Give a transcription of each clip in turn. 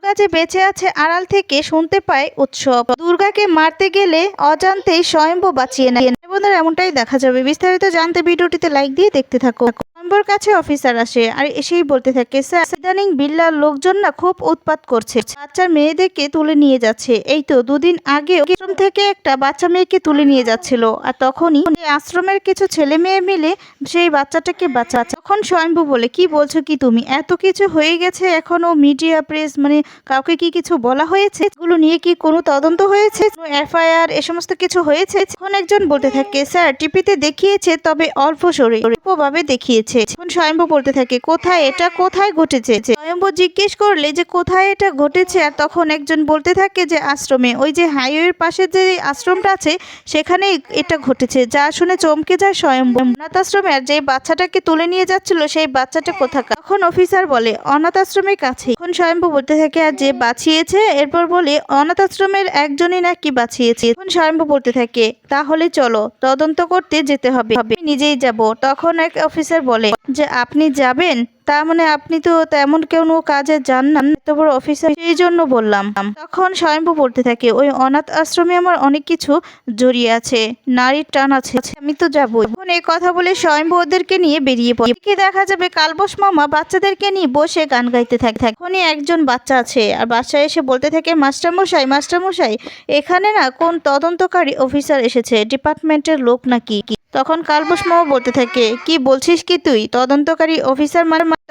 দুর্গা যে বেঁচে আছে আড়াল থেকে শুনতে পায় উৎসব। দুর্গাকে মারতে গেলে অজান্তেই স্বয়ম্ভু বাঁচিয়ে নেয়। বন্ধুরা, এমনটাই দেখা যাবে। বিস্তারিত জানতে ভিডিওটিতে লাইক দিয়ে দেখতে থাকো। স্বয়ম্ভুর কাছে অফিসার আসে আর এসেই বলতে থাকে, স্যার ইদানিং বিল্লার লোকজন না খুব উৎপাত করছে, বাচ্চার মেয়েদেরকে তুলে নিয়ে যাচ্ছে। এই তো দুদিন আগে আশ্রম থেকে একটা বাচ্চা মেয়েকে তুলে নিয়ে যাচ্ছিল, আর তখনই আশ্রমের কিছু ছেলে মেয়ে মিলে সেই বাচ্চাটাকে বাঁচাচ্ছে। তখন স্বয়ম্ভু বলে, কি বলছো কি তুমি, এত কিছু হয়ে গেছে এখনো মিডিয়া প্রেস মানে কাউকে কি কিছু বলা হয়েছে, এগুলো নিয়ে কি কোনো তদন্ত হয়েছে, এফআইআর এ সমস্ত কিছু হয়েছে? এখন একজন বলতে থাকে, স্যার টিভিতে দেখিয়েছে, তবে অল্প অল্পভাবে দেখিয়েছে। এখন স্বয়ম্ভু বলতে থাকে, কোথায় এটা কোথায় ঘটেছে? স্বয়ম্ভু জিজ্ঞেস করলে যে কোথায় এটা ঘটেছে, আর তখন একজন বলতে থাকে যে আশ্রমে, ওই যে হাইওয়ের পাশে যে আশ্রমটা আছে সেখানে এটা ঘটেছে। যা শুনে চমকে যায় স্বয়ম্ভু। অনাথ আশ্রমে আর যে বাচ্চাটাকে তুলে নিয়ে যাচ্ছিল সেই বাচ্চাটা কোথাকার? তখন অফিসার বলে, অনাথ আশ্রমের কাছে। এখন স্বয়ম্ভু বলতে থাকে, আর যে বাঁচিয়েছে? এরপর বলে, অনাথ আশ্রমের একজনই নাকি বাঁচিয়েছে। এখন স্বয়ম্ভু বলতে থাকে, তাহলে চলো তদন্ত করতে যেতে হবে, আমি নিজেই যাব। তখন এক অফিসার বলে যে আপনি যাবেন? তার মানে আপনি তো তেমন কোনো কাজে যান না, এত বড় অফিসার, সেই জন্য বললাম। তখন স্বয়ম্ভু বলতে থাকে, ওই অনাথ আশ্রমে আমার অনেক কিছু জড়িয়ে আছে, নারীর টান আছে, আমি তো যাবো। এখন এই কথা বলে স্বয়ম্ভু ওদেরকে নিয়ে বেরিয়ে পড়ে। কি দেখা যাবে, কালবোস মামা বাচ্চাদেরকে নিয়ে বসে গান গাইতে থাকে। এখনই একজন বাচ্চা আছে আর বাচ্চা এসে বলতে থাকে, মাস্টারমশাই মাস্টারমশাই, এখানে না কোন তদন্তকারী অফিসার এসেছে, ডিপার্টমেন্টের লোক নাকি? তখন কালবোস মামা বলতে থাকে, কি বলছিস কি তুই, তদন্তকারী অফিসার?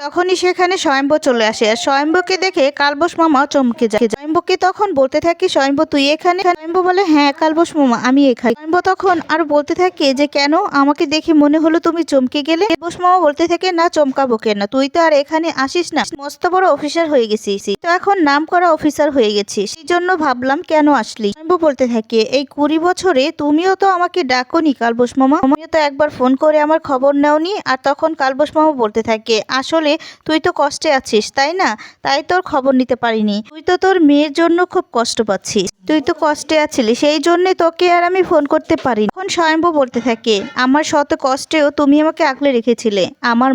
তখনই সেখানে স্বয়ম্ভু চলে আসে আর স্বয়ম্ভুকে দেখে কালবোস মামা চমকে যায়। স্বয়ম্ভুকে তখন বলতে থাকে, স্বয়ম্ভু তুই এখানে? স্বয়ম্ভু বলে, হ্যাঁ কালবোস মামা আমি এখানে। স্বয়ম্ভু তখন আর বলতে থাকে যে কেন, আমাকে দেখে মনে হলো তুমি চমকে গেলে। কালবোস মামা বলতে থাকে, না চমকাবো কেন, তুই তো আর এখানে আসিস না, মস্ত বড় অফিসার হয়ে গেছিস, তো এখন নাম করা অফিসার হয়ে গেছিস, সেই জন্য ভাবলাম কেন আসলি। স্বয়ম্ভু বলতে থাকে, এই 20 বছরে তুমিও তো আমাকে ডাকোনি কালবোস মামা, তুমিও তো একবার ফোন করে আমার খবর নেওনি। আর তখন কালবোস মামা বলতে থাকে, আসলে তুই তো কষ্টে আছিস তাই না, তাই তোর খবর নিতে পারিনি, তুই তো তোর মেয়ের জন্য খুব কষ্ট পাচ্ছিস, তুই তো কষ্টে আছিলি, সেই জন্য তোকে আর আমি ফোন করতে পারিনি। এখন স্বয়ম্ভু বলতে থাকে, আমার শত কষ্টেও তুমি আমাকে আগলে রেখেছিলে, আমার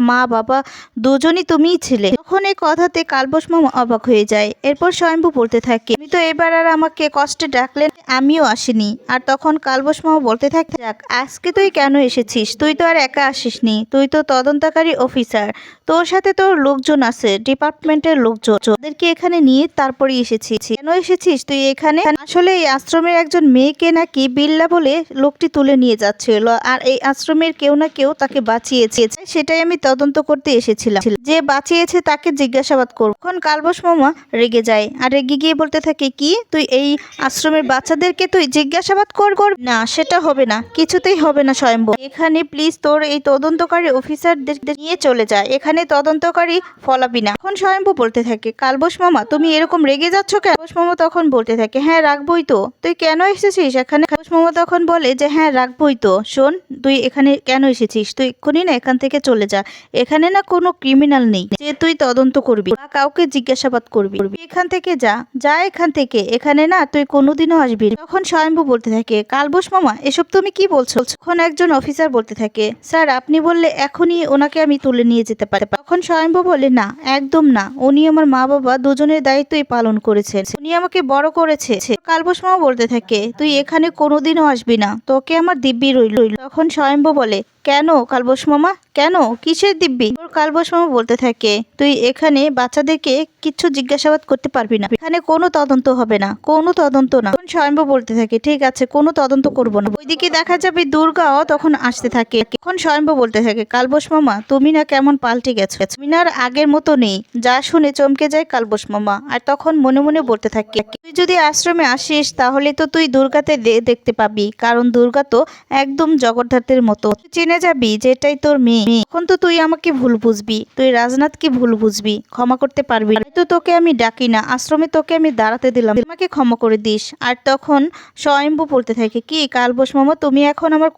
মা বাবা দুজনই তুমিই ছিলে। তখন এই কথাতে কালবোস মামা অবাক হয়ে যায়। এরপর স্বয়ম্ভু বলতে থাকে, তুমি তো এবার আর আমাকে কষ্টে ডাকলে, আমিও আসিনি। আর তখন কালবোস মামা বলতে থাকে, যাক আজকে তুই কেন এসেছিস, তুই তো আর একা আসিসনি, তুই তো তদন্তকারী অফিসার, তোর সাথে তোর লোকজন আছে, ডিপার্টমেন্টের লোকজন, ওদেরকে এখানে নিয়ে তারপরে এসেছিস। কেন এসেছিস তুই এখানে? আসলে এই আশ্রমের একজন মেয়েকে নাকি বিল্লা বলে লোকটি তুলে নিয়ে যাচ্ছিল, আর এই আশ্রমের কেউ না কেউ তাকে বাঁচিয়েছে, সেটাই আমি তদন্ত করতে এসেছিলাম, যে বাঁচিয়েছে তাকে জিজ্ঞাসাবাদ করব। এখন কালবোস মামা রেগে যায় আর রেগে গিয়ে বলতে থাকে, কি তুই এই আশ্রমের বাচ্চাদেরকে তুই জিজ্ঞাসাবাদ করবি? না সেটা হবে না, কিছুতেই হবে না স্বয়ম্ভু, এখানে প্লিজ তোর এই তদন্তকারী অফিসারদের নিয়ে চলে যায়, এখানে তদন্তকারী ফলাবি না। এখন স্বয়ম্ভু বলতে থাকে, কালবোস মামা তুমি এরকম রেগে যাচ্ছ কেন? কালবোস মামা তখন বলতে থাকে, হ্যাঁ রাখবই তো, তুই কেন এসেছিস এখানে? কালবোস মামা তখন বলে যে হ্যাঁ রাখবই তো, শোন তুই এখানে কেন এসেছিস, তুই এক্ষুনি না এখান থেকে চলে যা, এখানে না কোনো ক্রিমিনাল নেই যে তুই তদন্ত করবি বা কাউকে জিজ্ঞাসাবাদ করবি, এখান থেকে যা যা এখান থেকে, এখানে না তুই কোনোদিনও আসবি। তখন স্বয়ম্ভু বলতে থাকে, কালবোস মামা এসব তুমি কি বলছো? তখন একজন অফিসার বলতে থাকে, স্যার আপনি বললে এখনই ওনাকে আমি তুলে নিয়ে যেতে পারি। তখন স্বয়ম্ভু বলে, না একদম না, উনি আমার মা বাবা দুজনের দায়িত্বই পালন করেছেন, উনি আমাকে বড় করেছে। কালবোস মামা বলতে থাকে, তুই এখানে কোনোদিনও আসবি না, তোকে আমার দিব্যি রইল। তখন স্বয়ম্ভু বলে, কেন কালবোস মামা, কেন, কিসের দিব্যি? কালবোস মামা বলতে থাকে, তুই এখানে বাচ্চাদেরকে কিচ্ছু জিজ্ঞাসাবাদ করতে পারবি না, এখানে কোনো তদন্ত হবে না, কোনো তদন্ত না। স্বয়ম্ভু বলতে থাকে, ঠিক আছে কোনো তদন্ত করবো না। ওইদিকে দেখা যাবে দুর্গাও তখন আসতে থাকে। এখন স্বয়ম্ভু বলতে থাকে, কালবোস মামা তুমি না কেমন পাল্টে গেছো, তুমি না আর আগের মতো নেই। যা শুনে চমকে যায় কালবোস মামা আর তখন মনে মনে বলতে থাকে, তুই যদি আশ্রমে আসিস তাহলে তো তুই দুর্গাতে দেখতে পাবি, কারণ দুর্গা তো একদম জগদ্ধাত্রীর মতো, চিনে যাবি যে এটাই তোর মেয়ে। এখন তো তুই আমাকে ভুল বুঝবি, তুই রাজনাথকে ভুল বুঝবি, ক্ষমা করতে পারবি না, তো তোকে আমি ডাকি না, আশ্রমে তোকে আমি দাঁড়াতে দিলাম, আমাকে ক্ষমা করে দিস। আর তখন স্বয়ম্ভু বলতে থাকে, কি কালবোস মামা তুমি এখন আমার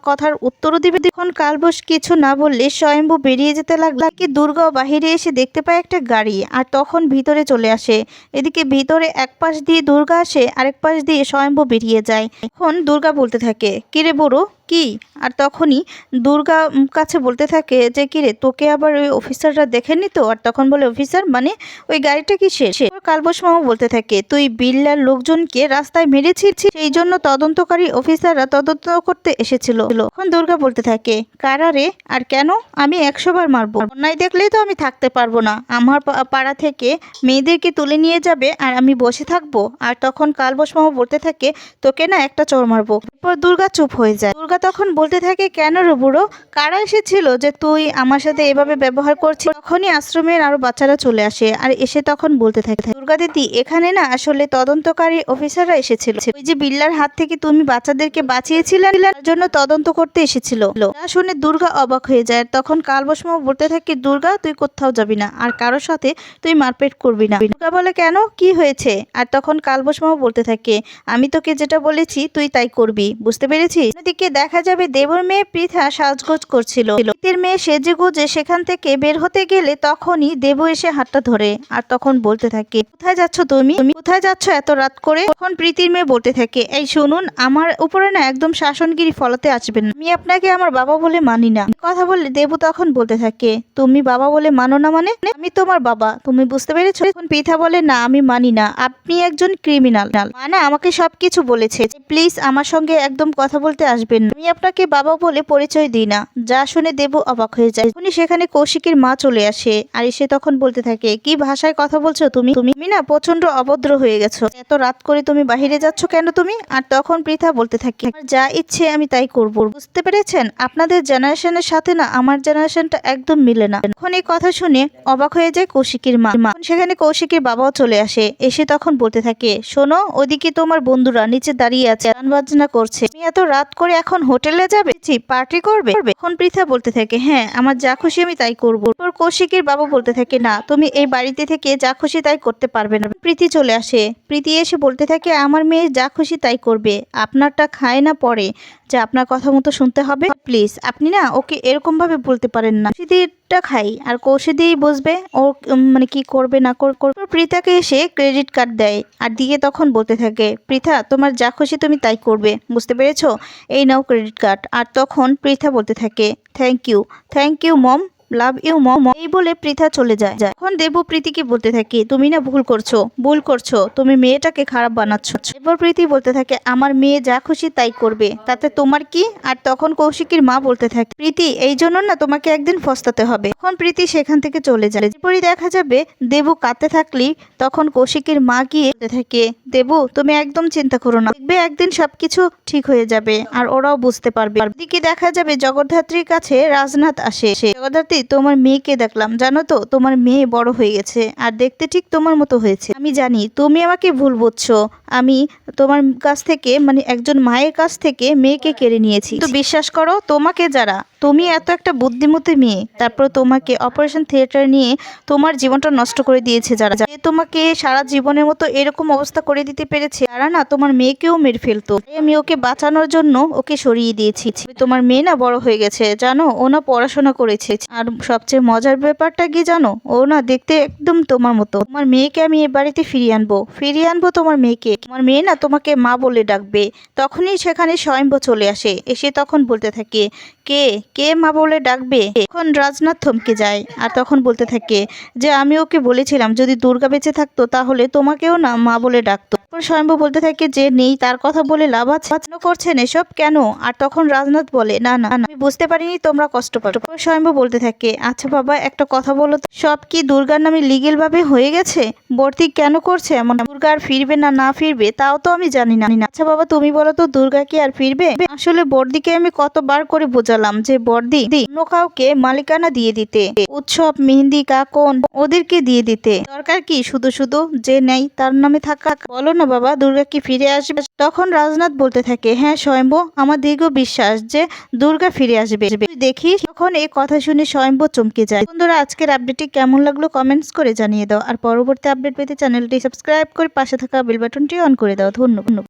কথার উত্তরও দিবে? এখন কালবোস কিছু না বললে স্বয়ম্ভু বেরিয়ে যেতে লাগলো। কি দুর্গাও বাহিরে এসে দেখতে পায় একটা গাড়ি আর তখন ভিতরে চলে আসে। এদিকে ভিতরে এক পাশ দিয়ে দুর্গা আসে, আরেক পাশ দিয়ে স্বয়ম্ভু বেরিয়ে যায়। এখন দুর্গা বলতে থাকে, কিরে বুড়ো কি? আর তখনই দুর্গা কাছে বলতে থাকে যে কিরে তোকে আবার ওই অফিসাররা দেখেনি তো? আর তখন বলে অফিসার মানে ওই গাড়িটা কিসের? কালবোস মামা বলতে থাকে তুই বিল্লার লোকজনকে রাস্তায় মেরেছিস, সেই জন্য তদন্তকারী অফিসাররা তদন্ত করতে এসেছিল। তখন দুর্গা বলতে থাকে কারারে আর কেন? আমি 100 বার মারবো, অন্যায় দেখলেই তো আমি থাকতে পারবো না। আমার পাড়া থেকে মেয়েদেরকে তুলে নিয়ে যাবে আর আমি বসে থাকবো? আর তখন কালবোস মামা বলতে থাকে তোকে না একটা চড় মারবো। এরপর দুর্গা চুপ হয়ে যায়। দুর্গা তখন বলতে থাকে কেন রে বুড়ো, কারা এসেছিল যে তুই আমার সাথে এভাবে ব্যবহার করছিস? তখনই আশ্রমের আরো বাচ্চারা চলে আসে আর এসে তখন বলতে থাকে দুর্গা দিদি এখানে না আসলে তদন্তকারী অফিসাররা এসেছিল, ওই যে বিল্লার হাত থেকে তুমি বাচ্চাদেরকে বাঁচিয়েছিলে তার জন্য তদন্ত করতে এসেছিল। যা শুনে দুর্গা অবাক হয়ে যায়। তখন কালবোস মামা বলতে থাকে দুর্গা তুই কোথাও যাবি না আর কারোর সাথে তুই মারপিট করবি না। দুর্গা বলে কেন, কি হয়েছে? আর তখন কালবোস মামা বলতে থাকে আমি তোকে যেটা বলেছি তুই তাই করবি, বুঝতে পেরেছিস? অন্যদিকে দেখা যাবে দেবর মেয়ে পৃথা সাজগোজ করছিল। প্রীতির মেয়ে সেজে গুজে সেখান থেকে বের হতে গেলে তখনই দেবু এসে হাতটা ধরে আর তখন বলতে থাকে কোথায় যাচ্ছ তুমি কোথায় যাচ্ছ এত রাত করে? তখন প্রীতির মেয়ে বলতে থাকে এই শুনুন, আমার উপরে না একদম শাসনগিরি ফলাতে আসবেন না, আমি আপনাকে আমার বাবা বলে মানি না। কথা বললে দেবু তখন বলতে থাকে তুমি বাবা বলে মানো না মানে? আমি তোমার বাবা, তুমি বুঝতে পেরেছো? তখন পৃথা বলে না আমি মানি না, আপনি একজন ক্রিমিনাল। মা না আমাকে সবকিছু বলেছে, প্লিজ আমার সঙ্গে একদম কথা বলতে আসবেন না, আমি আপনাকে বাবা বলে পরিচয় দিই না। যা শুনে দেবু অবাক হয়ে যায়। উনি সেখানে কৌশিকের মা চলে আসে আর এসে তখন বলতে থাকে কি ভাষায় কথা বলছো তুমি তুমি না প্রচন্ড অভদ্র হয়ে গেছো, এত রাত করে তুমি বাহিরে যাচ্ছ কেন তুমি? আর তখন পৃথা বলতে থাকে যা ইচ্ছে আমি তাই করব, বুঝতে পেরেছেন? আপনাদের জেনারেশনের সাথে না আমার জেনারেশনটা একদম মিলে না। এখন এই কথা শুনে অবাক হয়ে যায় কৌশিকের মা। সেখানে কৌশিকের বাবাও চলে আসে, এসে তখন বলতে থাকে শোনো ওদিকে তোমার বন্ধুরা নিচে দাঁড়িয়ে আছে গান বাজনা করছে, তুমি এত রাত করে এখন হোটেলে যাবে, পার্টি করবে? এখন পৃথা বলতে থাকে হ্যাঁ আমার যা খুশি আমি তাই করবো। কৌশিকের বাবা বলতে থাকে না তুমি এই বাড়িতে থেকে যা খুশি তাই করতে পারবে না। প্রীতি চলে আসে, প্রীতি এসে বলতে থাকে আমার মেয়ে যা খুশি তাই করবে, আপনারটা খায় না পরে যে আপনার কথা মতো শুনতে হবে, প্লিজ আপনি না ওকে এরকম ভাবে বলতে পারেন না। কৌশিকটা খাই আর কৌশিকই বুঝবে ও মানে কি করবে না করবে। পৃথাকে এসে ক্রেডিট কার্ড দেয় আর দিয়ে তখন বলতে থাকে পৃথা তোমার যা খুশি তুমি তাই করবে, বুঝতে পেরেছো? এই নাও ক্রেডিট কার্ড। আর তখন পৃথা বলতে থাকে thank you mom, love you mom. এই বলে পৃথা চলে যায়। এখন দেবু প্রীতিকে বলতে থাকে তুমি না ভুল করছো, তুমি মেয়েটাকে খারাপ বানাচ্ছ। এরপর প্রীতি বলতে থাকে আমার মেয়ে যা খুশি তাই করবে, তাতে তোমার কি? আর তখন কৌশিকের মা বলতে থাকে প্রীতি এই জন্য না তোমাকে একদিন ফস্তাতে হবে। তখন প্রীতি সেখান থেকে চলে যায়। এরপরই দেখা যাবে দেবু কাঁদতে থাকলেই তখন কৌশিকের মা গিয়ে বলতে থাকে দেবু তুমি একদম চিন্তা করো না, দেখবে একদিন সবকিছু ঠিক হয়ে যাবে আর ওরাও বুঝতে পারবে। এদিকে দেখা যাবে জগদ্ধাত্রীর কাছে রাজনাথ আসে। জগদ্ধাত্রী তোমার মেয়েকে দেখলাম, জানো তো তোমার মেয়ে বড় হয়ে গেছে আর দেখতে ঠিক তোমার মতো হয়েছে। আমি জানি তুমি আমাকে ভুল বুঝছো, আমি তোমার কাছ থেকে মানে একজন মায়ের কাছ থেকে মেয়েকে কেড়ে নিয়েছি, তো বিশ্বাস করো তোমাকে যারা, তুমি এত একটা বুদ্ধিমতী মেয়ে, তারপর তোমাকে অপারেশন থিয়েটার নিয়ে তোমার জীবনটা নষ্ট করে দিয়েছে যারা, তোমাকে সারা জীবনের মতো এরকম অবস্থা করে দিতে পেরেছে, তারা না তোমার মেয়েকেও মেরে ফেলতো। আমি ওকে বাঁচানোর জন্য ওকে সরিয়ে দিয়েছি। তোমার মেয়ে না বড় হয়ে গেছে, জানো ও না পড়াশোনা করেছে, আর সবচেয়ে মজার ব্যাপারটা কি জানো, ও না দেখতে একদম তোমার মতো। তোমার মেয়েকে আমি এ বাড়িতে ফিরিয়ে আনবো তোমার মেয়েকে, তোমার মেয়ে না তোমাকে মা বলে ডাকবে। তখনই সেখানে স্বয়ম্ভ চলে আসে, এসে তখন বলতে থাকে কে কে মা বলে ডাকবে? তখন রাজনাথ থমকে যায় আর তখন বলতে থাকে যে আমি ওকে বলেছিলাম যদি দুর্গা বেঁচে থাকতো তাহলে তোমাকেও না মা বলে ডাকতো। স্বয়ম্ভ বলতে থাকে যে নেই তার কথা বলে লাভ আছে, করছেন এসব কেন? আর তখন রাজনাথ বলে না না আমি বুঝতে পারিনি তোমরা কষ্ট পাচ্ছ। স্বয়ম্ভ বলতে থাকে আচ্ছা বাবা একটা কথা বলো, সব কি দুর্গার নামে লিগেল ভাবে হয়ে গেছে? বর্দি কেন করছে এমন? দুর্গা আর ফিরবে না ফিরবে তাও তো আমি জানি না। আচ্ছা বাবা তুমি বলো তো দুর্গা কি আর ফিরবে? আসলে বর্দিকে আমি কতবার করে বোঝালাম যে বর্দি অন্য কাউকে মালিকানা দিয়ে দিতে, উৎসব মেহেন্দি কাকন ওদেরকে দিয়ে দিতে, দরকার কি শুধু শুধু যে নেই তার নামে থাকা? বলো না বাবা দুর্গা কি ফিরে আসবে? তখন রাজনাথ বলতে থাকে হ্যাঁ স্বয়ম্ভ আমার দীর্ঘ বিশ্বাস যে দুর্গা ফিরে আসবে, তুই দেখিস। তখন এই কথা শুনে স্বয়ম্ভ চমকে যায়। বন্ধুরা আজকের আপডেটটি কেমন লাগলো কমেন্টস করে জানিয়ে দাও আর পরবর্তী আপডেট পেতে চ্যানেলটি সাবস্ক্রাইব করে পাশে থাকা বেল বাটনটি অন করে দাও। ধন্যবাদ।